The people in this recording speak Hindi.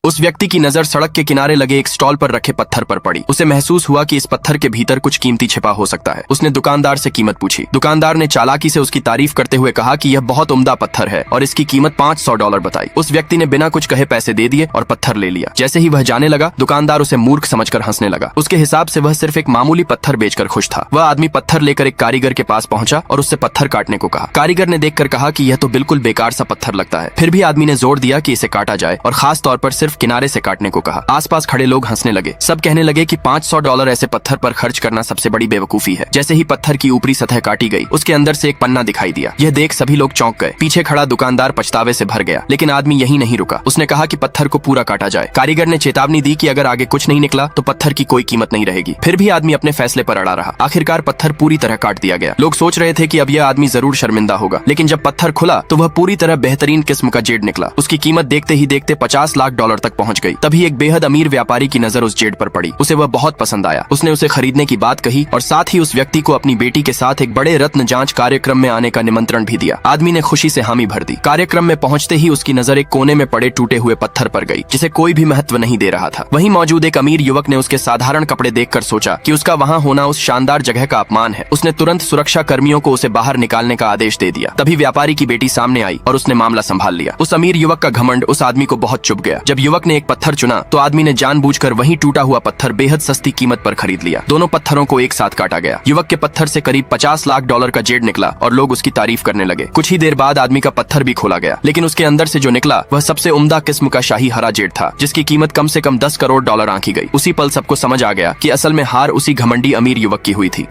उस व्यक्ति की नजर सड़क के किनारे लगे एक स्टॉल पर रखे पत्थर पर पड़ी। उसे महसूस हुआ कि इस पत्थर के भीतर कुछ कीमती छिपा हो सकता है। उसने दुकानदार से कीमत पूछी। दुकानदार ने चालाकी से उसकी तारीफ करते हुए कहा कि यह बहुत उम्दा पत्थर है और इसकी कीमत $500 बताई। उस व्यक्ति ने बिना कुछ कहे पैसे दे दिए और पत्थर ले लिया। जैसे ही वह जाने लगा, दुकानदार उसे मूर्ख समझकर हंसने लगा। उसके हिसाब से वह सिर्फ एक मामूली पत्थर बेचकर खुश था। वह आदमी पत्थर लेकर एक कारीगर के पास पहुंचा और उससे पत्थर काटने को कहा। कारीगर ने देखकर कहा कि यह तो बिल्कुल बेकार सा पत्थर लगता है। फिर भी आदमी ने जोर दिया कि इसे काटा जाए और खास तौर पर सिर्फ किनारे से काटने को कहा। आसपास खड़े लोग हंसने लगे। सब कहने लगे कि $500 ऐसे पत्थर पर खर्च करना सबसे बड़ी बेवकूफी है। जैसे ही पत्थर की ऊपरी सतह काटी गई, उसके अंदर से एक पन्ना दिखाई दिया। यह देख सभी लोग चौंक गए। पीछे खड़ा दुकानदार पछतावे से भर गया, लेकिन आदमी यही नहीं रुका। उसने कहा कि पत्थर को पूरा काटा जाए। कारीगर ने चेतावनी दी कि अगर आगे कुछ नहीं निकला तो पत्थर की कोई कीमत नहीं रहेगी। फिर भी आदमी अपने फैसले पर अड़ा रहा। आखिरकार पत्थर पूरी तरह काट दिया गया। लोग सोच रहे थे कि अब यह आदमी जरूर शर्मिंदा होगा, लेकिन जब पत्थर खुला तो वह पूरी तरह बेहतरीन किस्म का जेड निकला। उसकी कीमत देखते ही देखते $50 लाख तक पहुंच गई। तभी एक बेहद अमीर व्यापारी की नजर उस जेड पर पड़ी। उसे वह बहुत पसंद आया। उसने उसे खरीदने की बात कही और साथ ही उस व्यक्ति को अपनी बेटी के साथ एक बड़े रत्न जांच कार्यक्रम में आने का निमंत्रण भी दिया। आदमी ने खुशी से हामी भर दी। कार्यक्रम में पहुंचते ही उसकी नजर एक कोने में पड़े टूटे हुए पत्थर पर गई, जिसे कोई भी महत्व नहीं दे रहा था। वहीं मौजूद एक अमीर युवक ने उसके साधारण कपड़े देखकर सोचा कि उसका वहां होना उस शानदार जगह का अपमान है। उसने तुरंत सुरक्षा कर्मियों को उसे बाहर निकालने का आदेश दे दिया। तभी व्यापारी की बेटी सामने आई और उसने मामला संभाल लिया। उस अमीर युवक का घमंड उस आदमी को बहुत चुभ गया। जब युवक ने एक पत्थर चुना तो आदमी ने जानबूझकर वही टूटा हुआ पत्थर बेहद सस्ती कीमत पर खरीद लिया। दोनों पत्थरों को एक साथ काटा गया। युवक के पत्थर से करीब $50 लाख का जेड निकला और लोग उसकी तारीफ करने लगे। कुछ ही देर बाद आदमी का पत्थर भी खोला गया, लेकिन उसके अंदर से जो निकला वह सबसे उम्दा किस्म का शाही हरा जेड था, जिसकी कीमत कम से कम $10 करोड़ आंकी गई। उसी पल सबको समझ आ गया कि असल में हार उसी घमंडी अमीर युवक की हुई थी।